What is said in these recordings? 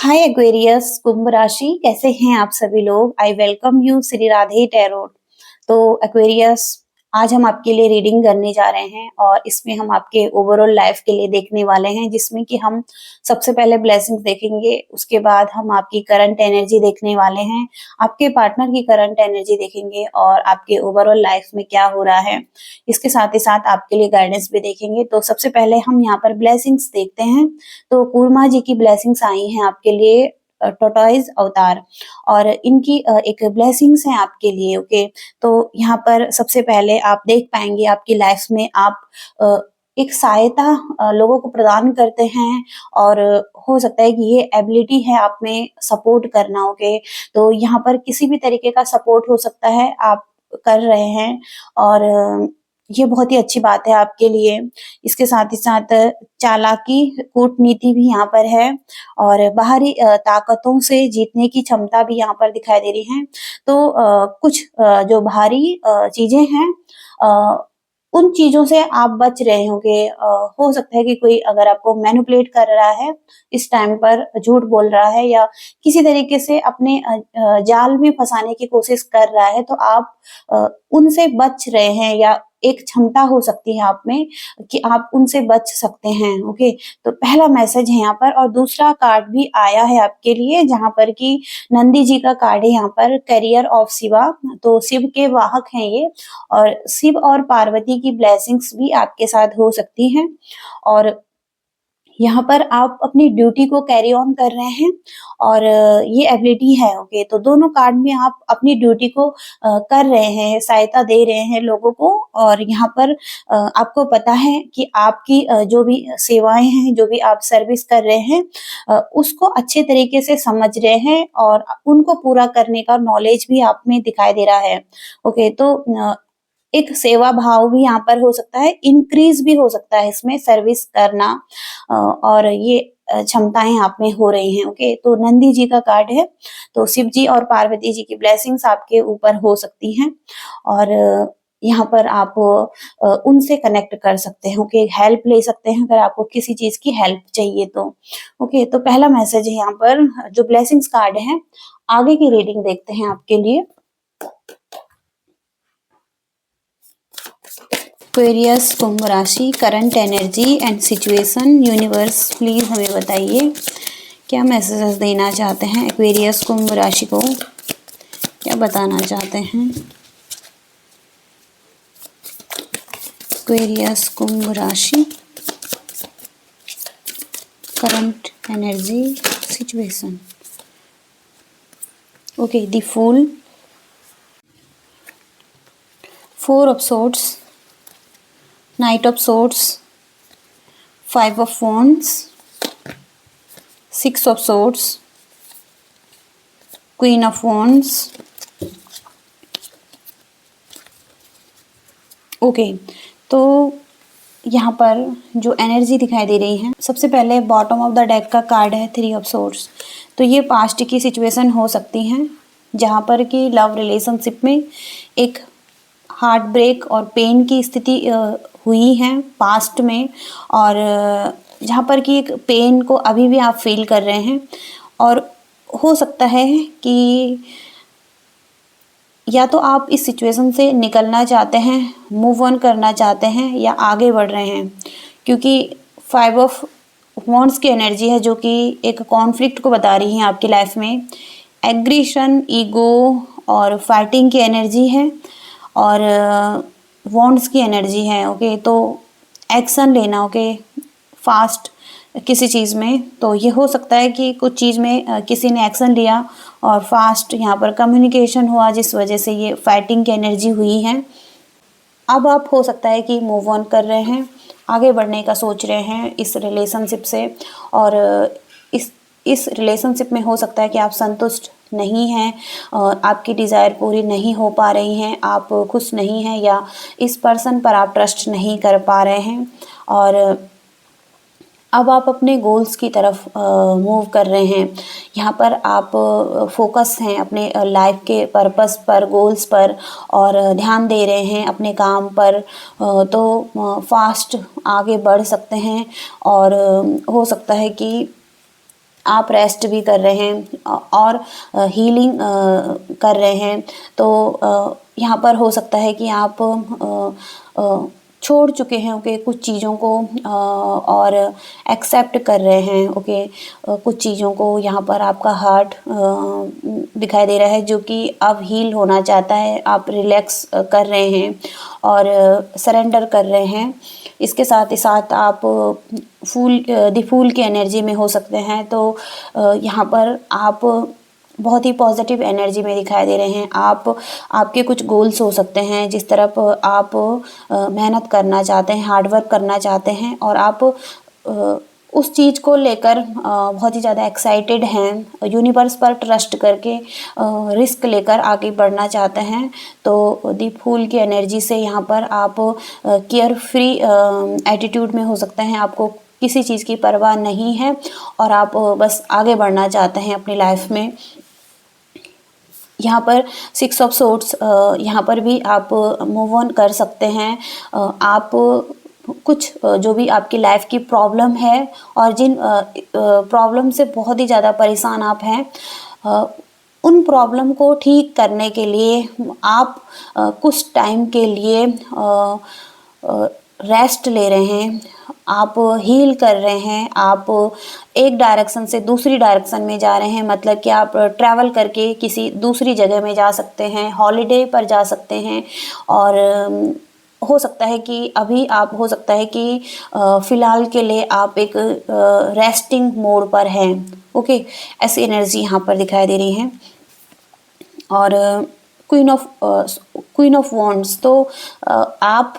हाय Aquarius कुंभ राशि, कैसे हैं आप सभी लोग। I welcome you Shri Radhe tarot. तो एक्वेरियस, आज हम आपके लिए रीडिंग करने जा रहे हैं और इसमें हम आपके ओवरऑल लाइफ के लिए देखने वाले हैं, जिसमें कि हम सबसे पहले ब्लेसिंग्स देखेंगे, उसके बाद हम आपकी करंट एनर्जी देखने वाले हैं, आपके पार्टनर की करंट एनर्जी देखेंगे और आपके ओवरऑल लाइफ में क्या हो रहा है। इसके साथ ही साथ आपके लिए गाइडेंस भी देखेंगे। तो सबसे पहले हम यहाँ पर ब्लेसिंग्स देखते हैं। तो कूर्मा जी की ब्लेसिंग्स आई हैं आपके लिए, टोटॉइज अवतार, और इनकी एक ब्लेसिंग्स हैं आपके लिए। ओके, तो यहाँ पर सबसे पहले आप देख पाएंगे आपकी लाइफ में आप अ, एक सहायता लोगों को प्रदान करते हैं, और हो सकता है कि ये एबिलिटी है आप में सपोर्ट करना। ओके, तो यहाँ पर किसी भी तरीके का सपोर्ट हो सकता है, आप कर रहे हैं, और ये बहुत ही अच्छी बात है आपके लिए। इसके साथ ही साथ चालाकी, कूटनीति भी यहाँ पर है, और बाहरी ताकतों से जीतने की क्षमता भी यहाँ पर दिखाई दे रही है। तो कुछ जो बाहरी चीजें हैं, अ, उन चीजों से आप बच रहे होंगे। हो सकता है कि कोई अगर आपको मैनिपुलेट कर रहा है, इस टाइम पर झूठ बोल रहा है, या किसी तरीके से अपने जाल में फंसाने की कोशिश कर रहा है, तो आप उनसे बच रहे हैं, या एक क्षमता हो सकती है आप में कि आप उनसे बच सकते हैं। ओके, तो पहला मैसेज है यहाँ पर। और दूसरा कार्ड भी आया है आपके लिए, जहाँ पर कि नंदी जी का कार्ड है यहाँ पर, करियर ऑफ शिवा। तो शिव के वाहक हैं ये, और शिव और पार्वती की ब्लेसिंग्स भी आपके साथ हो सकती हैं। और यहाँ पर आप अपनी ड्यूटी को कैरी ऑन कर रहे हैं, और ये एबिलिटी है। ओके, तो दोनों कार्ड में आप अपनी ड्यूटी को कर रहे हैं, सहायता दे रहे हैं लोगों को। और यहाँ पर आपको पता है कि आपकी जो भी सेवाएं हैं, जो भी आप सर्विस कर रहे हैं, उसको अच्छे तरीके से समझ रहे हैं, और उनको पूरा करने का नॉलेज भी आप में दिखाई दे रहा है। ओके, तो एक सेवा भाव भी यहाँ पर हो सकता है, इंक्रीज भी हो सकता है इसमें सर्विस करना, और ये क्षमताएं आप में हो रही हैं। ओके, तो नंदी जी का कार्ड है, तो शिव जी और पार्वती जी की ब्लेसिंग्स आपके ऊपर हो सकती हैं, और यहाँ पर आप उनसे कनेक्ट कर सकते हैं। ओके, हेल्प ले सकते हैं अगर आपको किसी चीज की हेल्प चाहिए तो। ओके, तो पहला मैसेज है यहाँ पर जो ब्लेसिंग्स कार्ड है। आगे की रीडिंग देखते हैं आपके लिए। एक्वेरियस कुंभ राशि, current energy and situation. Universe please हमें बताइए क्या मैसेजेस देना चाहते हैं, एक्वेरियस कुंभ राशि को क्या बताना चाहते हैं। एक्वेरियस कुंभ राशि, current energy, situation. Okay, the fool, 4 of swords, Knight of Swords, 5 of Wands, 6 of Swords, Queen of Wands। Okay, तो यहाँ पर जो एनर्जी दिखाई दे रही है, सबसे पहले बॉटम ऑफ द डेक का कार्ड है 3 ऑफ सोर्ड्स। तो ये पास्ट की सिचुएशन हो सकती है, जहाँ पर कि लव रिलेशनशिप में एक हार्ट ब्रेक और पेन की स्थिति हुई है पास्ट में, और जहाँ पर कि एक पेन को अभी भी आप फील कर रहे हैं। और हो सकता है कि या तो आप इस सिचुएशन से निकलना चाहते हैं, मूव ऑन करना चाहते हैं, या आगे बढ़ रहे हैं, क्योंकि 5 ऑफ वॉन्ड्स की एनर्जी है, जो कि एक कॉन्फ्लिक्ट को बता रही है आपकी लाइफ में। एग्रेशन, ईगो और फाइटिंग की एनर्जी है, और वॉन्ड्स की एनर्जी है। ओके, तो एक्शन लेना, ओके, फास्ट किसी चीज़ में। तो ये हो सकता है कि कुछ चीज़ में किसी ने एक्शन लिया और फास्ट यहाँ पर कम्युनिकेशन हुआ, जिस वजह से ये फाइटिंग की एनर्जी हुई है। अब आप हो सकता है कि मूव ऑन कर रहे हैं, आगे बढ़ने का सोच रहे हैं इस रिलेशनशिप से, और इस रिलेशनशिप में हो सकता है कि आप संतुष्ट नहीं हैं, और आपकी डिज़ायर पूरी नहीं हो पा रही हैं, आप खुश नहीं हैं, या इस पर्सन पर आप ट्रस्ट नहीं कर पा रहे हैं। और अब आप अपने गोल्स की तरफ मूव कर रहे हैं। यहाँ पर आप फोकस हैं अपने लाइफ के पर्पस पर, गोल्स पर, और ध्यान दे रहे हैं अपने काम पर। तो फास्ट आगे बढ़ सकते हैं, और हो सकता है कि आप रेस्ट भी कर रहे हैं और हीलिंग कर रहे हैं। तो यहाँ पर हो सकता है कि आप छोड़ चुके हैं ओके कुछ चीज़ों को और एक्सेप्ट कर रहे हैं ओके कुछ चीज़ों को। यहाँ पर आपका हार्ट दिखाई दे रहा है जो कि अब हील होना चाहता है, आप रिलैक्स कर रहे हैं और सरेंडर कर रहे हैं। इसके साथ ही साथ आप फूल की एनर्जी में हो सकते हैं। तो यहाँ पर आप बहुत ही पॉजिटिव एनर्जी में दिखाई दे रहे हैं। आपके कुछ गोल्स हो सकते हैं जिस तरफ आप मेहनत करना चाहते हैं, हार्ड वर्क करना चाहते हैं और आप उस चीज़ को लेकर बहुत ही ज़्यादा एक्साइटेड हैं, यूनिवर्स पर ट्रस्ट करके रिस्क लेकर आगे बढ़ना चाहते हैं। तो दी फूल की एनर्जी से यहाँ पर आप केयर फ्री एटीट्यूड में हो सकते हैं, आपको किसी चीज़ की परवाह नहीं है और आप बस आगे बढ़ना चाहते हैं अपनी लाइफ में। यहाँ पर 6 ऑफ सोर्ड्स, यहाँ पर भी आप मूव ऑन कर सकते हैं। आप कुछ जो भी आपकी लाइफ की प्रॉब्लम है और जिन प्रॉब्लम से बहुत ही ज़्यादा परेशान आप हैं, उन प्रॉब्लम को ठीक करने के लिए आप कुछ टाइम के लिए रेस्ट ले रहे हैं, आप हील कर रहे हैं, आप एक डायरेक्शन से दूसरी डायरेक्शन में जा रहे हैं। मतलब कि आप ट्रैवल करके किसी दूसरी जगह में जा सकते हैं, हॉलिडे पर जा सकते हैं और हो सकता है कि अभी आप हो सकता है कि फ़िलहाल के लिए आप एक रेस्टिंग मोड पर हैं ओके। ऐसी एनर्जी यहाँ पर दिखाई दे रही है। और क्वीन ऑफ वॉन्ड्स, तो आप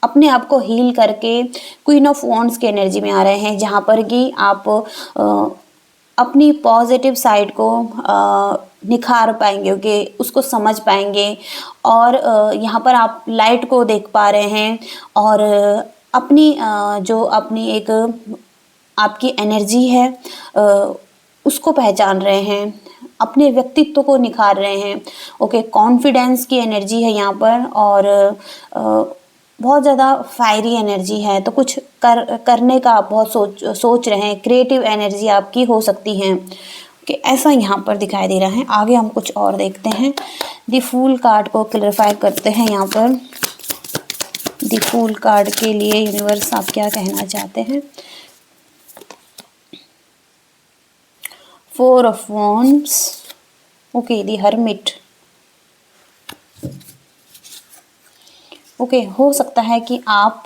अपने आप को हील करके क्वीन ऑफ वॉन्ड्स की एनर्जी में आ रहे हैं, जहाँ पर कि आप अपनी पॉजिटिव साइड को निखार पाएंगे ओके, उसको समझ पाएंगे और यहाँ पर आप लाइट को देख पा रहे हैं और अपनी जो अपनी एक आपकी एनर्जी है उसको पहचान रहे हैं, अपने व्यक्तित्व को निखार रहे हैं ओके। कॉन्फिडेंस की एनर्जी है यहाँ पर और बहुत ज़्यादा फायरी एनर्जी है। तो कुछ करने का आप बहुत सोच रहे हैं, क्रिएटिव एनर्जी आपकी हो सकती है कि ऐसा यहाँ पर दिखाई दे रहा है। आगे हम कुछ और देखते हैं। द फूल कार्ड को क्लैरिफाई करते हैं। यहाँ पर द फूल कार्ड के लिए यूनिवर्स आप क्या कहना चाहते हैं। 4 of wands okay, the hermit okay. हो सकता है कि आप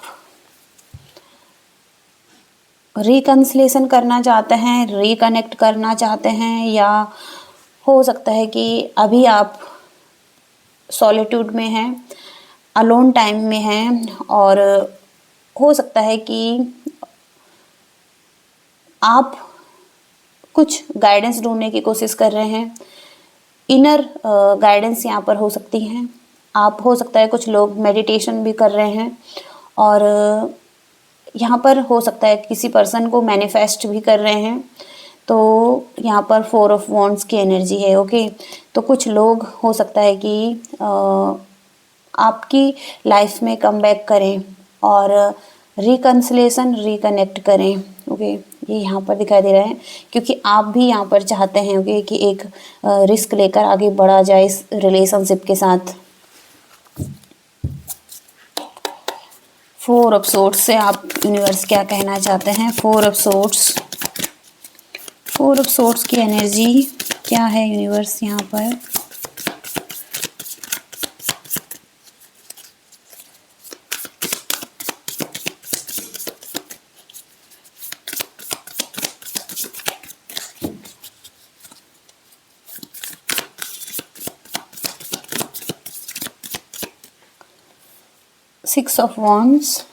रिकन्सिलेशन करना चाहते हैं, रिकनेक्ट करना चाहते हैं, या हो सकता है कि अभी आप सॉलिट्यूड में हैं, अलोन टाइम में हैं और हो सकता है कि आप कुछ गाइडेंस ढूंढने की कोशिश कर रहे हैं। इनर गाइडेंस यहाँ पर हो सकती हैं। आप हो सकता है कुछ लोग मेडिटेशन भी कर रहे हैं और यहाँ पर हो सकता है किसी पर्सन को मैनिफेस्ट भी कर रहे हैं। तो यहाँ पर 4 ऑफ वॉन्ड्स की एनर्जी है ओके। तो कुछ लोग हो सकता है कि आपकी लाइफ में कम बैक करें और रिकन्सिलेशन रिकनेक्ट करें ओके। ये यहाँ पर दिखाई दे रहा है क्योंकि आप भी यहाँ पर चाहते हैं ओके कि एक रिस्क लेकर आगे बढ़ा जाए इस रिलेशनशिप के साथ। 4 ऑफ सोर्ड्स से आप यूनिवर्स क्या कहना चाहते हैं। 4 ऑफ सोर्ड्स की एनर्जी क्या है यूनिवर्स यहाँ पर। Six of wands,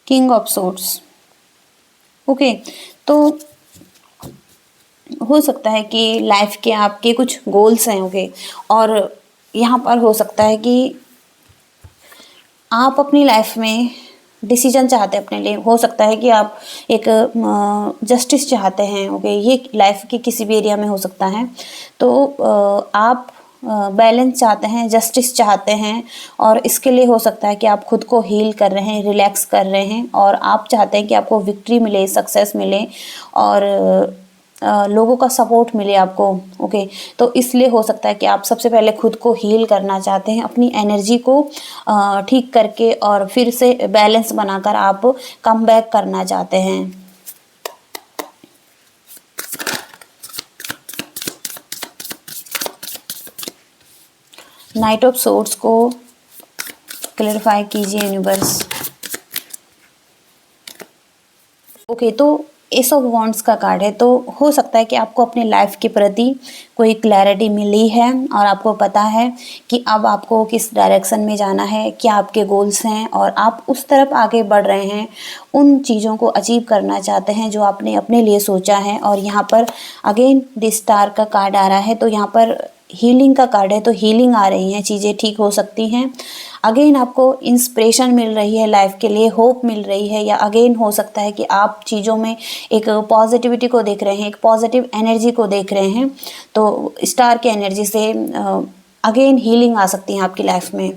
king of swords okay. तो हो सकता है कि लाइफ के आपके कुछ गोल्स हैं ओके और यहाँ पर हो सकता है कि आप अपनी लाइफ में डिसीजन चाहते हैं अपने लिए। हो सकता है कि आप एक जस्टिस चाहते हैं ओके। ये लाइफ के किसी भी एरिया में हो सकता है। तो आप बैलेंस चाहते हैं, जस्टिस चाहते हैं और इसके लिए हो सकता है कि आप खुद को हील कर रहे हैं, रिलैक्स कर रहे हैं और आप चाहते हैं कि आपको विक्ट्री मिले, सक्सेस मिले और लोगों का सपोर्ट मिले आपको। ओके, तो इसलिए हो सकता है कि आप सबसे पहले खुद को हील करना चाहते हैं, अपनी एनर्जी को ठीक करके और फिर से बैलेंस बनाकर आप कम बैक करना चाहते हैं। नाइट ऑफ सोर्ड्स को क्लैरिफाई कीजिए यूनिवर्स। ओके, तो एस ऑफ वॉन्ड्स का कार्ड है, तो हो सकता है कि आपको अपने लाइफ के प्रति कोई क्लैरिटी मिली है और आपको पता है कि अब आपको किस डायरेक्शन में जाना है, क्या आपके गोल्स हैं और आप उस तरफ आगे बढ़ रहे हैं, उन चीज़ों को अचीव करना चाहते हैं जो आपने अपने लिए सोचा है। और यहाँ पर अगेन द स्टार का कार्ड आ रहा है, तो यहाँ पर हीलिंग का कार्ड है, तो हीलिंग आ रही है, चीज़ें ठीक हो सकती हैं। अगेन आपको इंस्पिरेशन मिल रही है लाइफ के लिए, होप मिल रही है, या अगेन हो सकता है कि आप चीज़ों में एक पॉजिटिविटी को देख रहे हैं, एक पॉजिटिव एनर्जी को देख रहे हैं। तो स्टार की एनर्जी से अगेन हीलिंग आ सकती है आपकी लाइफ में।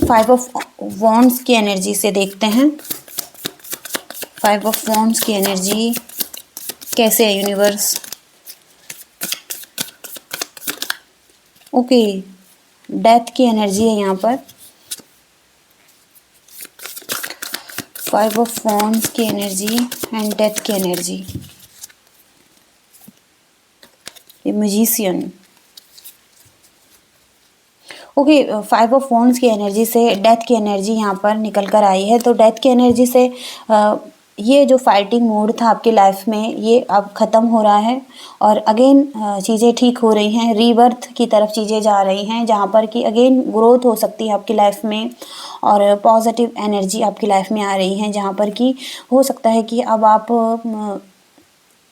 5 ऑफ वॉन्ड्स की एनर्जी से देखते हैं, 5 ऑफ वॉन्ड्स की एनर्जी कैसे है यूनिवर्स। ओके, डेथ की एनर्जी है यहाँ पर, 5 ऑफ वॉन्ड्स की एनर्जी एंड डेथ की एनर्जी। ये मैजिशियन। ओके, 5 ऑफ वॉन्ड्स की एनर्जी से डेथ की एनर्जी यहाँ पर निकल कर आई है, तो डेथ की एनर्जी से ये जो फाइटिंग मोड था आपकी लाइफ में ये अब ख़त्म हो रहा है और अगेन चीज़ें ठीक हो रही हैं, रीबर्थ की तरफ चीज़ें जा रही हैं, जहाँ पर कि अगेन ग्रोथ हो सकती है आपकी लाइफ में और पॉजिटिव एनर्जी आपकी लाइफ में आ रही है, जहाँ पर कि हो सकता है कि अब आप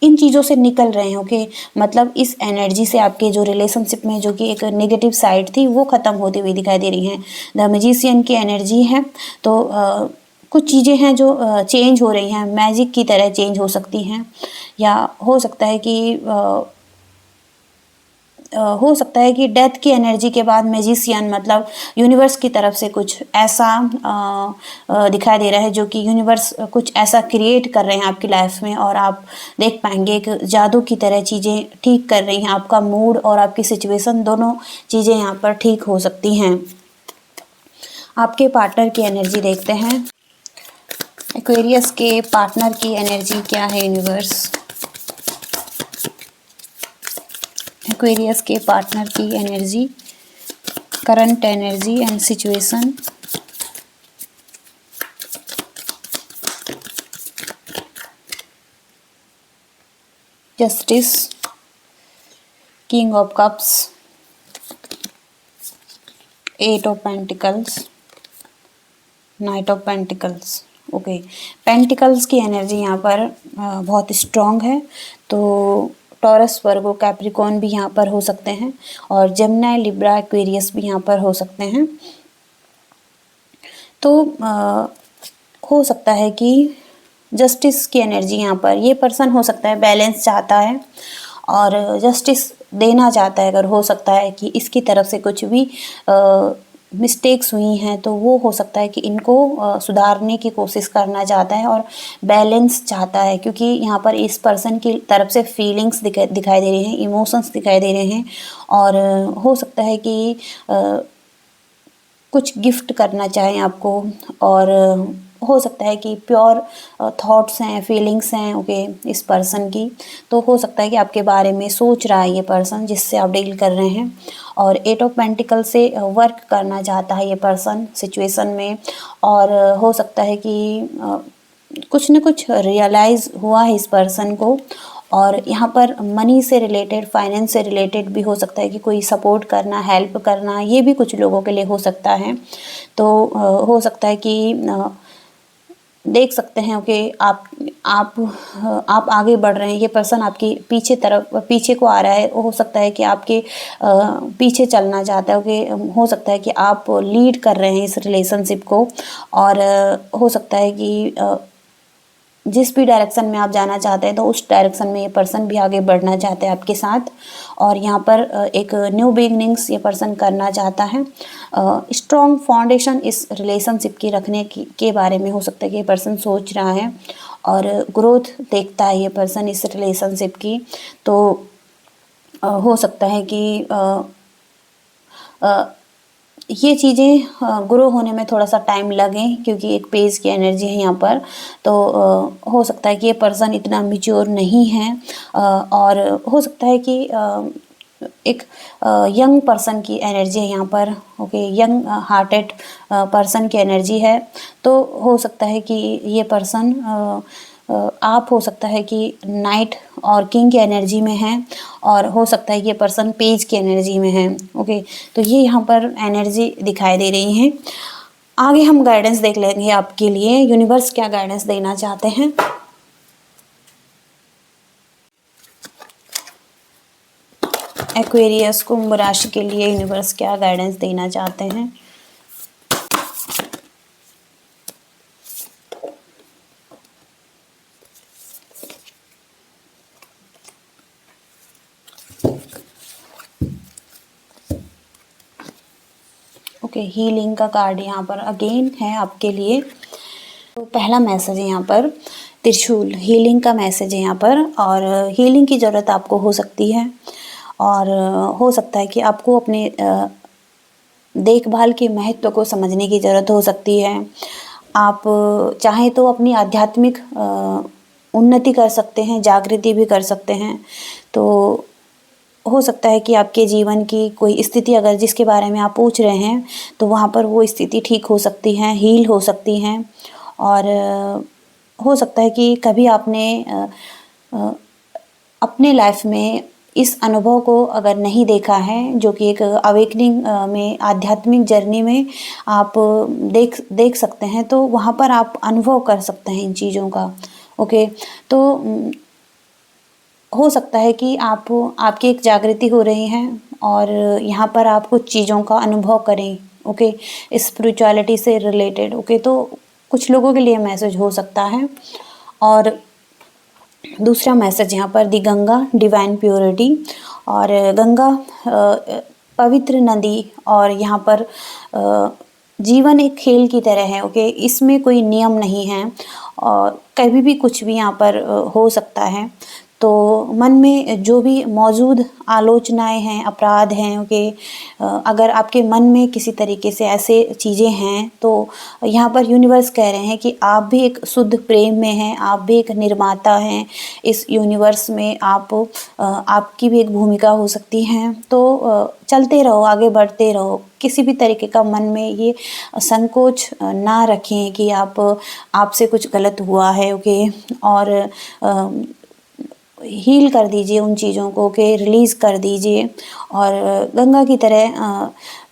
इन चीज़ों से निकल रहे हैं। ओके, मतलब इस एनर्जी से आपके जो रिलेशनशिप में जो कि एक नेगेटिव साइड थी वो ख़त्म होती हुई दिखाई दे रही हैं। द मैजिशियन की एनर्जी है, तो कुछ चीज़ें हैं जो चेंज हो रही हैं, मैजिक की तरह चेंज हो सकती हैं, या हो सकता है कि हो सकता है कि डेथ की एनर्जी के बाद मैजिशियन मतलब यूनिवर्स की तरफ से कुछ ऐसा दिखाई दे रहा है जो कि यूनिवर्स कुछ ऐसा क्रिएट कर रहे हैं आपकी लाइफ में और आप देख पाएंगे कि जादू की तरह चीज़ें ठीक कर रही हैं, आपका मूड और आपकी सिचुएशन दोनों चीज़ें यहाँ पर ठीक हो सकती हैं। आपके पार्टनर की एनर्जी देखते हैं, एक्वेरियस के पार्टनर की एनर्जी क्या है यूनिवर्स। एक्वेरियस के पार्टनर की energy, current energy and situation. Justice, king of cups, 8 of pentacles, night of pentacles. Okay, pentacles की एनर्जी यहाँ पर बहुत स्ट्रॉन्ग है, तो टॉरस, वर्गो, कैप्रिकॉर्न भी यहाँ पर हो सकते हैं और जेमिनी, लिब्रा, एक्वेरियस भी यहाँ पर हो सकते हैं। तो हो सकता है कि जस्टिस की एनर्जी यहाँ पर, ये पर्सन हो सकता है बैलेंस चाहता है और जस्टिस देना चाहता है। अगर हो सकता है कि इसकी तरफ से कुछ भी मिस्टेक्स हुई हैं तो वो हो सकता है कि इनको सुधारने की कोशिश करना चाहता है और बैलेंस चाहता है, क्योंकि यहाँ पर इस पर्सन की तरफ से फीलिंग्स दिखाई दे रही हैं, इमोशंस दिखाई दे रहे हैं और हो सकता है कि कुछ गिफ्ट करना चाहें आपको और हो सकता है कि प्योर थॉट्स हैं, फीलिंग्स हैं ओके इस पर्सन की, तो हो सकता है कि आपके बारे में सोच रहा है ये पर्सन जिससे आप डील कर रहे हैं और 8 ऑफ पेंटिकल से वर्क करना चाहता है ये पर्सन सिचुएशन में और हो सकता है कि कुछ न कुछ रियलाइज़ हुआ है इस पर्सन को और यहाँ पर मनी से रिलेटेड, फाइनेंस से रिलेटेड भी हो सकता है कि कोई सपोर्ट करना, हेल्प करना, ये भी कुछ लोगों के लिए हो सकता है। तो हो सकता है कि देख सकते हैं कि आप आगे बढ़ रहे हैं, ये पर्सन आपकी पीछे को आ रहा है। हो सकता है कि आपके पीछे चलना चाहता है कि हो सकता है कि आप लीड कर रहे हैं इस रिलेशनशिप को और हो सकता है कि जिस भी डायरेक्शन में आप जाना चाहते हैं तो उस डायरेक्शन में ये पर्सन भी आगे बढ़ना चाहते हैं आपके साथ। और यहाँ पर एक न्यू बिगनिंग्स ये पर्सन करना चाहता है। स्ट्रॉन्ग फाउंडेशन इस रिलेशनशिप की रखने की के बारे में हो सकता है कि ये पर्सन सोच रहा है, और ग्रोथ देखता है ये पर्सन इस रिलेशनशिप की। तो हो सकता है कि ये चीज़ें ग्रो होने में थोड़ा सा टाइम लगे, क्योंकि एक पेज की एनर्जी है यहाँ पर। तो हो सकता है कि ये पर्सन इतना मैच्योर नहीं है, और हो सकता है कि एक यंग पर्सन की एनर्जी है यहाँ पर। ओके, यंग हार्टेड पर्सन की एनर्जी है। तो हो सकता है कि ये पर्सन आप हो सकता है कि नाइट और किंग की एनर्जी में है, और हो सकता है कि ये पर्सन पेज की एनर्जी में है। ओके, तो ये यहाँ पर एनर्जी दिखाई दे रही है। आगे हम गाइडेंस देख लेंगे आपके लिए, यूनिवर्स क्या गाइडेंस देना चाहते हैं। एक्वेरियस कुंभ राशि के लिए यूनिवर्स क्या गाइडेंस देना चाहते हैं। ओके, हीलिंग का कार्ड यहाँ पर अगेन है आपके लिए। तो पहला मैसेज है यहाँ पर त्रिशूल, हीलिंग का मैसेज है यहाँ पर। और हीलिंग की ज़रूरत आपको हो सकती है, और हो सकता है कि आपको अपने देखभाल के महत्व को समझने की ज़रूरत हो सकती है। आप चाहें तो अपनी आध्यात्मिक उन्नति कर सकते हैं, जागृति भी कर सकते हैं। तो हो सकता है कि आपके जीवन की कोई स्थिति अगर जिसके बारे में आप पूछ रहे हैं, तो वहाँ पर वो स्थिति ठीक हो सकती है, हील हो सकती हैं। और हो सकता है कि कभी आपने अपने लाइफ में इस अनुभव को अगर नहीं देखा है, जो कि एक अवेकनिंग में आध्यात्मिक जर्नी में आप देख सकते हैं, तो वहाँ पर आप अनुभव कर सकते हैं इन चीज़ों का। ओके, तो हो सकता है कि आपकी एक जागृति हो रही है, और यहाँ पर आप कुछ चीज़ों का अनुभव करें। ओके, स्पिरिचुअलिटी से रिलेटेड। ओके, तो कुछ लोगों के लिए मैसेज हो सकता है। और दूसरा मैसेज यहाँ पर दी गंगा, डिवाइन प्योरिटी। और गंगा पवित्र नदी, और यहाँ पर जीवन एक खेल की तरह है। ओके, इसमें कोई नियम नहीं है, और कभी भी कुछ भी यहाँ पर हो सकता है। तो मन में जो भी मौजूद आलोचनाएं हैं, अपराध हैं, ओके, अगर आपके मन में किसी तरीके से ऐसे चीज़ें हैं, तो यहाँ पर यूनिवर्स कह रहे हैं कि आप भी एक शुद्ध प्रेम में हैं, आप भी एक निर्माता हैं इस यूनिवर्स में। आपकी भी एक भूमिका हो सकती है। तो चलते रहो, आगे बढ़ते रहो। किसी भी तरीके का मन में ये संकोच ना रखें कि आपसे कुछ गलत हुआ है। ओके, और हील कर दीजिए उन चीज़ों को, के रिलीज़ कर दीजिए, और गंगा की तरह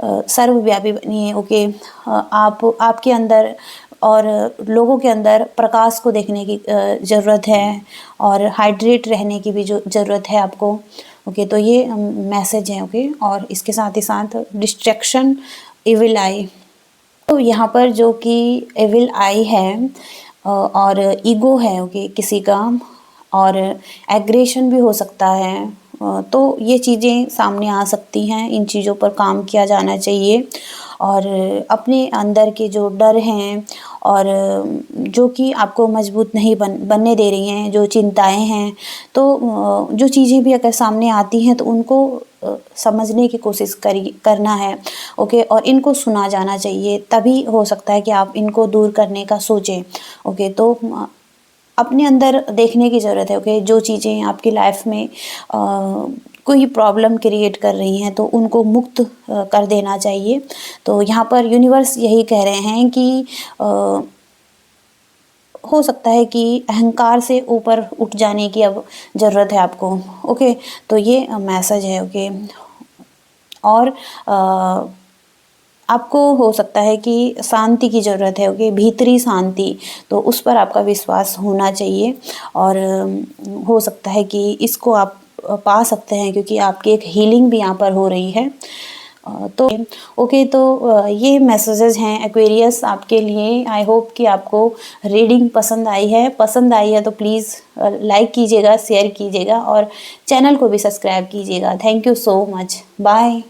सर्वव्यापी बनिए। ओके, आपके अंदर और लोगों के अंदर प्रकाश को देखने की ज़रूरत है, और हाइड्रेट रहने की भी जो ज़रूरत है आपको। ओके, तो ये मैसेज है। ओके, और इसके साथ ही साथ डिस्ट्रैक्शन, इविल आई। तो यहाँ पर जो कि एविल आई है, और ईगो है, ओके, किसी का, और एग्रेशन भी हो सकता है। तो ये चीज़ें सामने आ सकती हैं, इन चीज़ों पर काम किया जाना चाहिए। और अपने अंदर के जो डर हैं, और जो कि आपको मजबूत नहीं बनने दे रही हैं, जो चिंताएं हैं, तो जो चीज़ें भी अगर सामने आती हैं तो उनको समझने की कोशिश करना है। ओके, और इनको सुना जाना चाहिए, तभी हो सकता है कि आप इनको दूर करने का सोचें। ओके, तो अपने अंदर देखने की ज़रूरत है। ओके, जो चीज़ें आपकी लाइफ में कोई प्रॉब्लम क्रिएट कर रही हैं, तो उनको मुक्त कर देना चाहिए। तो यहाँ पर यूनिवर्स यही कह रहे हैं कि हो सकता है कि अहंकार से ऊपर उठ जाने की अब ज़रूरत है आपको। ओके, तो ये मैसेज है। ओके, और आपको हो सकता है कि शांति की ज़रूरत है। ओके, भीतरी शांति, तो उस पर आपका विश्वास होना चाहिए। और हो सकता है कि इसको आप पा सकते हैं, क्योंकि आपकी एक हीलिंग भी यहाँ पर हो रही है। तो ओके, तो ये मैसेजेस हैं एक्वेरियस आपके लिए। आई होप कि आपको रीडिंग पसंद आई है। पसंद आई है तो प्लीज़ लाइक कीजिएगा, शेयर कीजिएगा और चैनल को भी सब्सक्राइब कीजिएगा। Thank you so much. Bye.